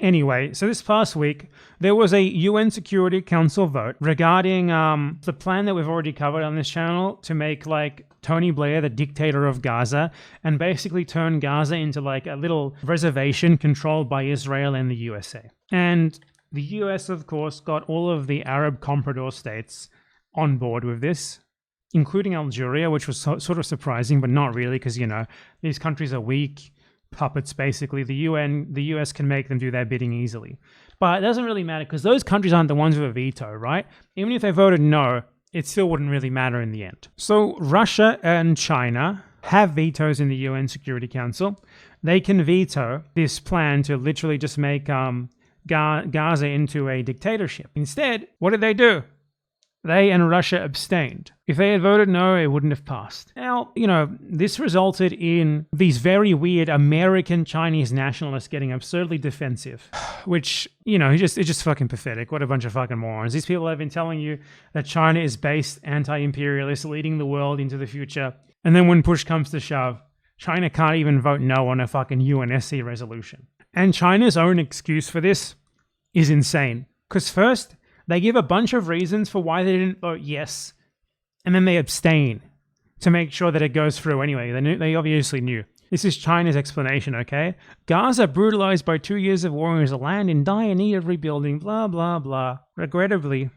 Anyway, so this past week, there was a UN Security Council vote regarding the plan that we've already covered on this channel to make like Tony Blair the dictator of Gaza and basically turn Gaza into like a little reservation controlled by Israel and the USA. And the US, of course, got all of the Arab comprador states on board with this, including Algeria, which was sort of surprising, but not really, because, you know, these countries are weak puppets, basically. The US can make them do their bidding easily. But it doesn't really matter, because those countries aren't the ones with a veto, right? Even if they voted no, it still wouldn't really matter in the end. So Russia and China have vetoes in the UN Security Council. They can veto this plan to literally just make Gaza into a dictatorship. Instead, what did they do? They and Russia abstained. If they had voted no, it wouldn't have passed. Now, you know, this resulted in these very weird American Chinese nationalists getting absurdly defensive, which, you know, it's just fucking pathetic. What a bunch of fucking morons. These people have been telling you that China is based, anti-imperialist, leading the world into the future. And then when push comes to shove, China can't even vote no on a fucking UNSC resolution. And China's own excuse for this is insane. Because first, they give a bunch of reasons for why they didn't vote yes, and then they abstain to make sure that it goes through anyway. They obviously knew. This is China's explanation, okay? Gaza, brutalized by 2 years of war, is a land in dire need of rebuilding, blah, blah, blah. Regrettably,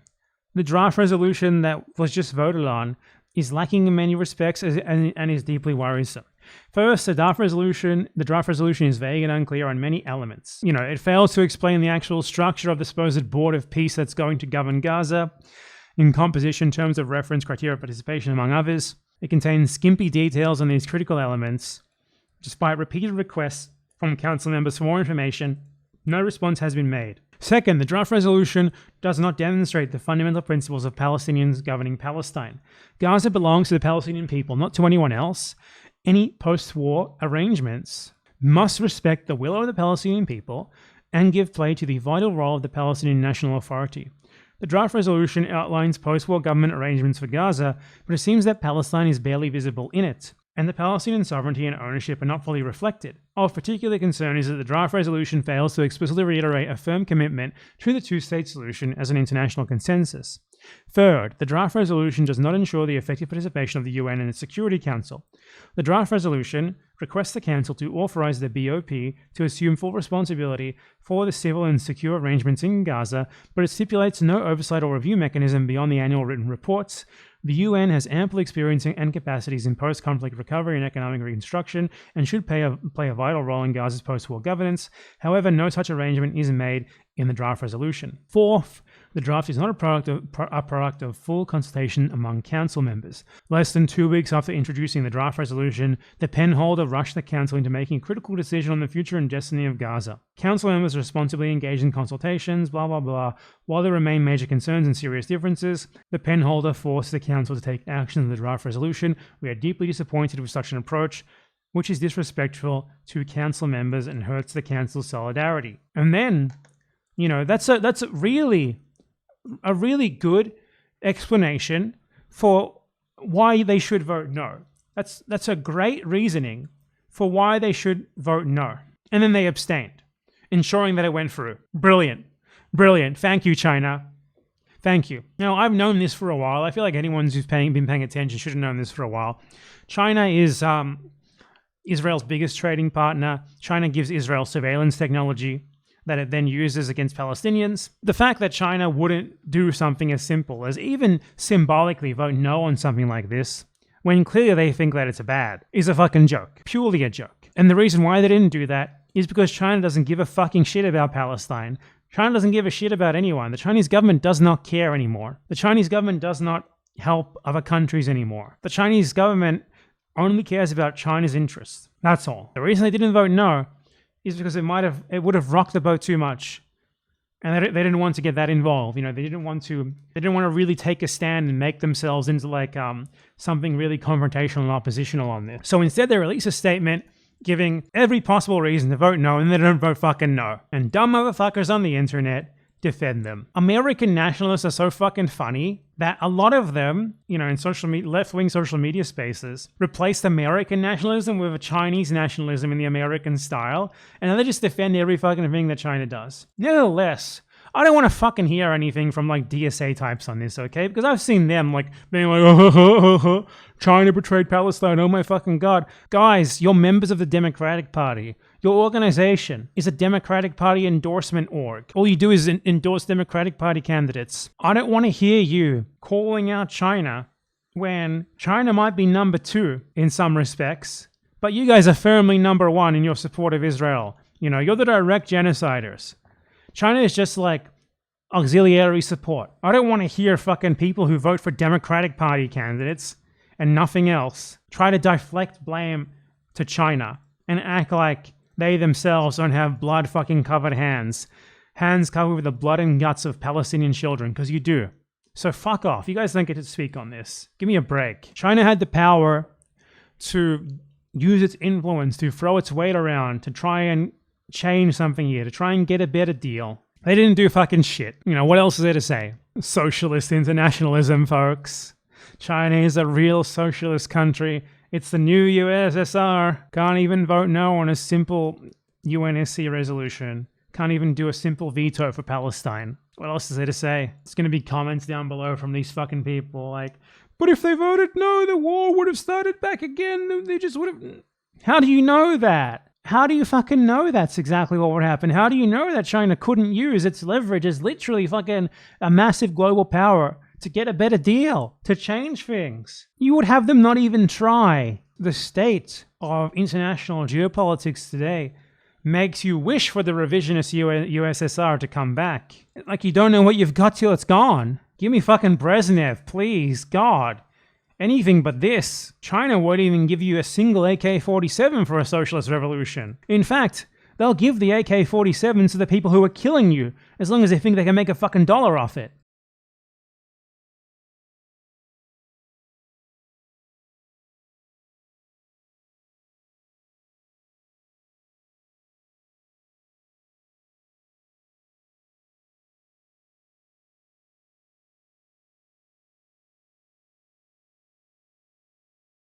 the draft resolution that was just voted on is lacking in many respects and is deeply worrisome. First, the draft resolution is vague and unclear on many elements. You know, it fails to explain the actual structure of the supposed board of peace that's going to govern Gaza, in composition, terms of reference, criteria of participation, among others. It contains skimpy details on these critical elements. Despite repeated requests from council members for more information, no response has been made. Second, the draft resolution does not demonstrate the fundamental principles of Palestinians governing Palestine. Gaza belongs to the Palestinian people, not to anyone else. Any post-war arrangements must respect the will of the Palestinian people and give play to the vital role of the Palestinian National Authority. The draft resolution outlines post-war government arrangements for Gaza, but it seems that Palestine is barely visible in it, and the Palestinian sovereignty and ownership are not fully reflected. Of particular concern is that the draft resolution fails to explicitly reiterate a firm commitment to the two-state solution as an international consensus. Third, the draft resolution does not ensure the effective participation of the UN and its Security Council. The draft resolution requests the Council to authorize the BOP to assume full responsibility for the civil and secure arrangements in Gaza, but it stipulates no oversight or review mechanism beyond the annual written reports. The UN has ample experience and capacities in post-conflict recovery and economic reconstruction and should play a vital role in Gaza's post-war governance. However, no such arrangement is made in the draft resolution. Fourth, the draft is not a product of full consultation among council members. Less than 2 weeks after introducing the draft resolution, the pen holder rushed the council into making a critical decision on the future and destiny of Gaza. Council members responsibly engaged in consultations, blah, blah, blah. While there remain major concerns and serious differences, the pen holder forced the council to take action on the draft resolution. We are deeply disappointed with such an approach, which is disrespectful to council members and hurts the council's solidarity. And then, you know, that's a really good explanation for why they should vote no. That's a great reasoning for why they should vote no. And then they abstained, ensuring that it went through. Brilliant. Brilliant. Thank you, China. Thank you. Now, I've known this for a while. I feel like anyone who's been paying attention should have known this for a while. China is Israel's biggest trading partner. China gives Israel surveillance technology that it then uses against Palestinians. The fact that China wouldn't do something as simple as even symbolically vote no on something like this, when clearly they think that it's bad, is a fucking joke. Purely a joke. And the reason why they didn't do that is because China doesn't give a fucking shit about Palestine. China doesn't give a shit about anyone. The Chinese government does not care anymore. The Chinese government does not help other countries anymore. The Chinese government only cares about China's interests. That's all. The reason they didn't vote no is because it would have rocked the boat too much, and they didn't want to get that involved. You know, they didn't want to really take a stand and make themselves into like something really confrontational and oppositional on this. So instead, they release a statement giving every possible reason to vote no, and they don't vote fucking no. And dumb motherfuckers on the internet defend them. American nationalists are so fucking funny that a lot of them, you know, in social media, left-wing social media spaces, replaced American nationalism with a Chinese nationalism in the American style, and then they just defend every fucking thing that China does. Nevertheless, I don't want to fucking hear anything from like DSA types on this, okay? Because I've seen them like being like, China betrayed Palestine, oh my fucking god. Guys, you're members of the Democratic Party. Your organization is a Democratic Party endorsement org. All you do is endorse Democratic Party candidates. I don't want to hear you calling out China when China might be number 2 in some respects, but you guys are firmly number 1 in your support of Israel. You know, you're the direct genociders. China is just like auxiliary support. I don't want to hear fucking people who vote for Democratic Party candidates and nothing else try to deflect blame to China and act like they themselves don't have blood fucking covered hands. Hands covered with the blood and guts of Palestinian children, because you do. So fuck off. You guys don't get to speak on this. Give me a break. China had the power to use its influence, to throw its weight around, to try and change something here, to try and get a better deal. They didn't do fucking shit. You know, what else is there to say? Socialist internationalism, folks. China is a real socialist country. It's the new USSR. Can't even vote no on a simple UNSC resolution. Can't even do a simple veto for Palestine. What else is there to say? It's going to be comments down below from these fucking people like, but if they voted no, the war would have started back again. They just would have... How do you know that? How do you fucking know that's exactly what would happen? How do you know that China couldn't use its leverage as literally fucking a massive global power to get a better deal, to change things? You would have them not even try. The state of international geopolitics today makes you wish for the revisionist USSR to come back. Like you don't know what you've got till it's gone. Give me fucking Brezhnev, please, God. Anything but this. China won't even give you a single AK-47 for a socialist revolution. In fact, they'll give the AK-47s to the people who are killing you, as long as they think they can make a fucking dollar off it.